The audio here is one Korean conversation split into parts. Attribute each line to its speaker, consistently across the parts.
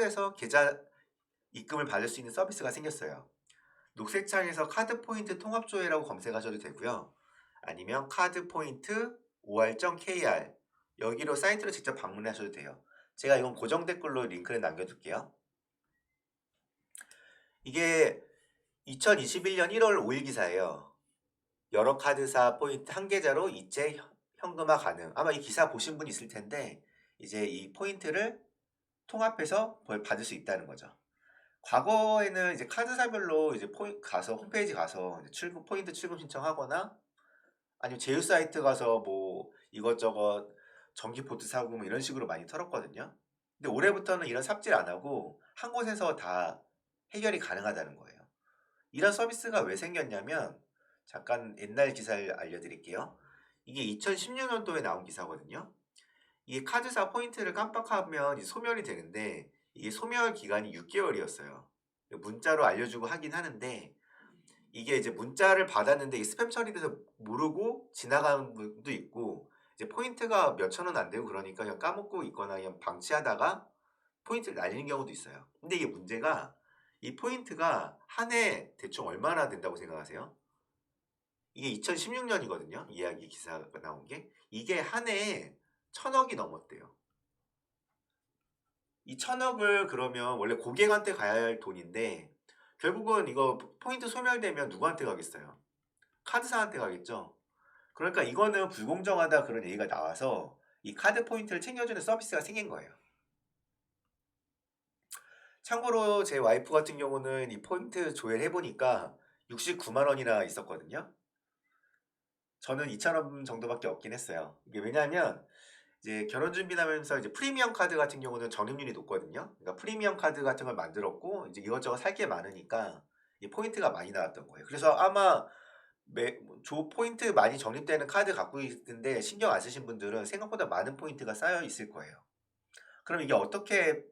Speaker 1: 에서 계좌 입금을 받을 수 있는 서비스가 생겼어요. 녹색 창에서 카드 포인트 통합 조회라고 검색하셔도 되고요. 아니면 카드 포인트 or.kr 여기로 사이트로 직접 방문하셔도 돼요. 제가 이건 고정 댓글로 링크를 남겨둘게요. 이게 2021년 1월 5일 기사예요. 여러 카드사 포인트 한 계좌로 이체 현금화 가능. 아마 이 기사 보신 분 있을 텐데 이제 이 포인트를 통합해서 받을 수 있다는 거죠. 과거에는 이제 카드사별로 이제 가서 홈페이지 가서 이제 포인트 출금 신청하거나 아니면 제휴 사이트 가서 뭐 이것저것 전기포트 사고 뭐 이런 식으로 많이 털었거든요. 근데 올해부터는 이런 삽질 안 하고 한 곳에서 다 해결이 가능하다는 거예요. 이런 서비스가 왜 생겼냐면 잠깐 옛날 기사를 알려드릴게요. 이게 2016년도에 나온 기사거든요. 이게 카드사 포인트를 깜빡하면 소멸이 되는데 이게 소멸 기간이 6개월이었어요. 문자로 알려주고 하긴 하는데 이게 이제 문자를 받았는데 이 스팸 처리돼서 모르고 지나가는 분도 있고 이제 포인트가 몇천 원 안 되고 그러니까 그냥 까먹고 있거나 그냥 방치하다가 포인트를 날리는 경우도 있어요. 근데 이게 문제가 이 포인트가 한 해 대충 얼마나 된다고 생각하세요? 이게 2016년이거든요. 이야기 기사가 나온 게. 이게 한 해에 1,000억이 넘었대요. 이 1,000억을 그러면 원래 고객한테 가야 할 돈인데 결국은 이거 포인트 소멸되면 누구한테 가겠어요? 카드사한테 가겠죠. 그러니까 이거는 불공정하다 그런 얘기가 나와서 이 카드 포인트를 챙겨주는 서비스가 생긴 거예요. 참고로 제 와이프 같은 경우는 이 포인트 조회를 해보니까 69만 원이나 있었거든요. 저는 2천 원 정도밖에 없긴 했어요. 이게 왜냐하면 이제 결혼 준비하면서 이제 프리미엄 카드 같은 경우는 적립률이 높거든요. 그러니까 프리미엄 카드 같은 걸 만들었고 이제 이것저것 살 게 많으니까 이 포인트가 많이 나왔던 거예요. 그래서 아마 조 포인트 많이 적립되는 카드 갖고 있는데 신경 안 쓰신 분들은 생각보다 많은 포인트가 쌓여 있을 거예요. 그럼 이게 어떻게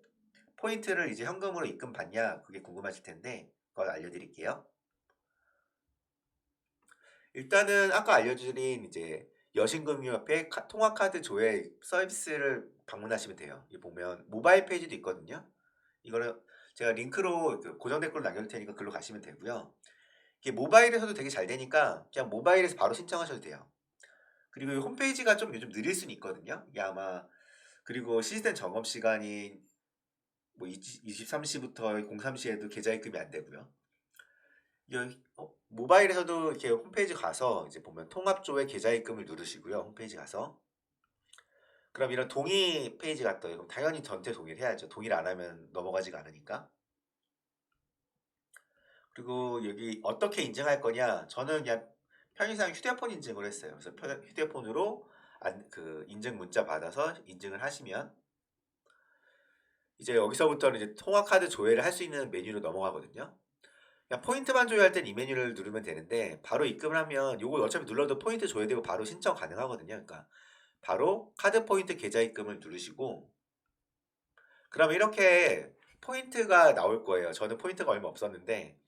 Speaker 1: 포인트를 이제 현금으로 입금 받냐 그게 궁금하실 텐데 그걸 알려드릴게요. 일단은 아까 알려드린 이제 여신금융협회 통화카드 조회 서비스를 방문하시면 돼요. 이 보면 모바일 페이지도 있거든요. 이거는 제가 링크로 고정 댓글로 남겨둘 테니까 글로 가시면 되고요. 이게 모바일에서도 되게 잘 되니까 그냥 모바일에서 바로 신청하셔도 돼요. 그리고 이 홈페이지가 좀 요즘 느릴 수는 있거든요. 이게 아마 그리고 시스템 점검 시간이 뭐 23시부터 03시에도 계좌 입금이 안 되고요. 모바일에서도 이렇게 홈페이지 가서 이제 보면 통합조회 계좌 입금을 누르시고요. 홈페이지 가서 그럼 이런 동의 페이지가 떠요. 그럼 당연히 전체 동의를 해야죠. 동의를 안 하면 넘어가지가 않으니까. 그리고 여기 어떻게 인증할 거냐? 저는 그냥 편의상 휴대폰 인증을 했어요. 그래서 휴대폰으로 그 인증 문자 받아서 인증을 하시면 이제 여기서부터는 이제 통화카드 조회를 할 수 있는 메뉴로 넘어가거든요. 그냥 포인트만 조회할 땐 이 메뉴를 누르면 되는데 바로 입금을 하면 요거 어차피 눌러도 포인트 조회되고 바로 신청 가능하거든요. 그러니까 바로 카드 포인트 계좌 입금을 누르시고 그러면 이렇게 포인트가 나올 거예요. 저는 포인트가 얼마 없었는데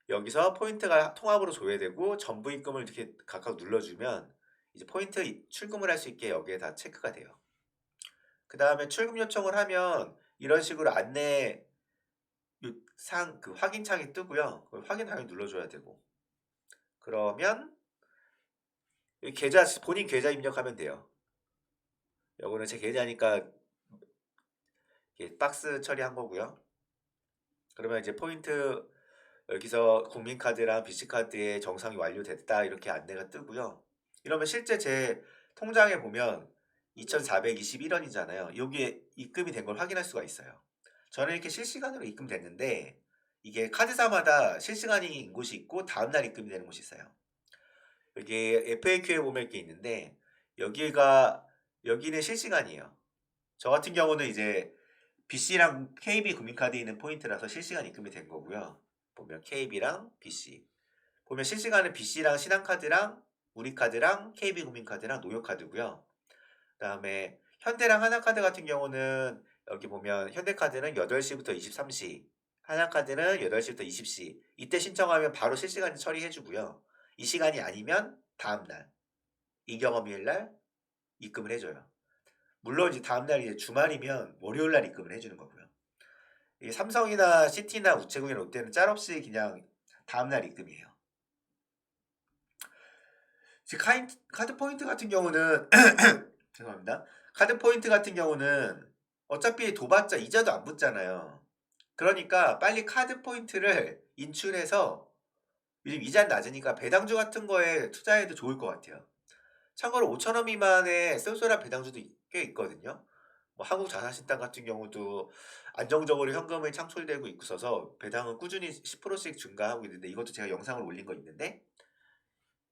Speaker 1: 여기서 포인트가 통합으로 조회되고 전부 입금을 이렇게 각각 눌러주면 이제 포인트 출금을 할 수 있게 여기에 다 체크가 돼요. 그 다음에 출금 요청을 하면 이런 식으로 안내 그 확인창이 뜨고요. 그걸 확인 당연히 눌러줘야 되고 그러면 본인 계좌 입력하면 돼요. 요거는 제 계좌니까 박스 처리한 거고요. 그러면 이제 포인트 여기서 국민카드랑 BC카드의 정상이 완료됐다 이렇게 안내가 뜨고요. 이러면 실제 제 통장에 보면 2,421원이잖아요. 여기에 입금이 된 걸 확인할 수가 있어요. 저는 이렇게 실시간으로 입금됐는데 이게 카드사마다 실시간인 곳이 있고 다음날 입금이 되는 곳이 있어요. 여기 FAQ에 보면 이렇게 있는데 여기는 실시간이에요. 저 같은 경우는 이제 BC랑 KB 국민카드에 있는 포인트라서 실시간 입금이 된 거고요. 보면 KB랑 BC. 보면 실시간은 BC랑 신한카드랑 우리카드랑 KB국민카드랑 노요카드고요. 그다음에 현대랑 하나카드 같은 경우는 여기 보면 현대카드는 8시부터 23시, 하나카드는 8시부터 20시. 이때 신청하면 바로 실시간 처리해 주고요. 이 시간이 아니면 다음 날, 이 경험일 날 입금을 해 줘요. 물론 이제 다음 날 이제 주말이면 월요일 날 입금을 해 주는 거고요. 이 삼성이나 CT나 우체국이나 롯데는 짤없이 그냥 다음날 입금이에요. 지금 카드 포인트 같은 경우는 죄송합니다. 카드 포인트 같은 경우는 어차피 도봤자 이자도 안 붙잖아요. 그러니까 빨리 카드 포인트를 인출해서 요즘 이자는 낮으니까 배당주 같은 거에 투자해도 좋을 것 같아요. 참고로 5,000원 미만의 쏠쏠한 배당주도 꽤 있거든요. 뭐 한국자산신당 같은 경우도 안정적으로 현금을 창출되고 있어서 배당은 꾸준히 10%씩 증가하고 있는데, 이것도 제가 영상을 올린 거 있는데,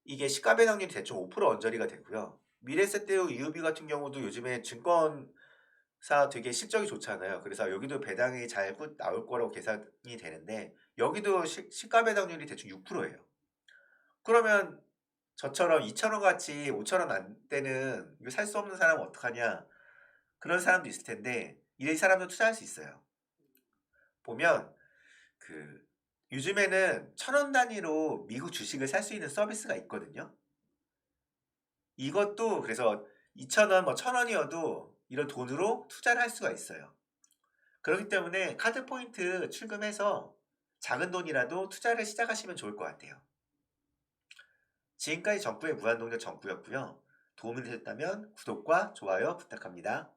Speaker 1: 이게 시가 배당률이 대충 5% 언저리가 되고요. 미래세대우 유비 같은 경우도 요즘에 증권사 되게 실적이 좋잖아요. 그래서 여기도 배당이 잘 나올 거라고 계산이 되는데, 여기도 시가 배당률이 대충 6%예요. 그러면 저처럼 2,000원 같이 5,000원 안 되는 이거 살 수 없는 사람은 어떡하냐, 그런 사람도 있을 텐데, 이 사람도 투자할 수 있어요. 보면 그 요즘에는 1,000원 단위로 미국 주식을 살 수 있는 서비스가 있거든요. 이것도 그래서 2,000원 뭐 1,000원이어도 이런 돈으로 투자를 할 수가 있어요. 그렇기 때문에 카드 포인트 출금해서 작은 돈이라도 투자를 시작하시면 좋을 것 같아요. 지금까지 정부의 무한동력 정부였고요. 도움이 되셨다면 구독과 좋아요 부탁합니다.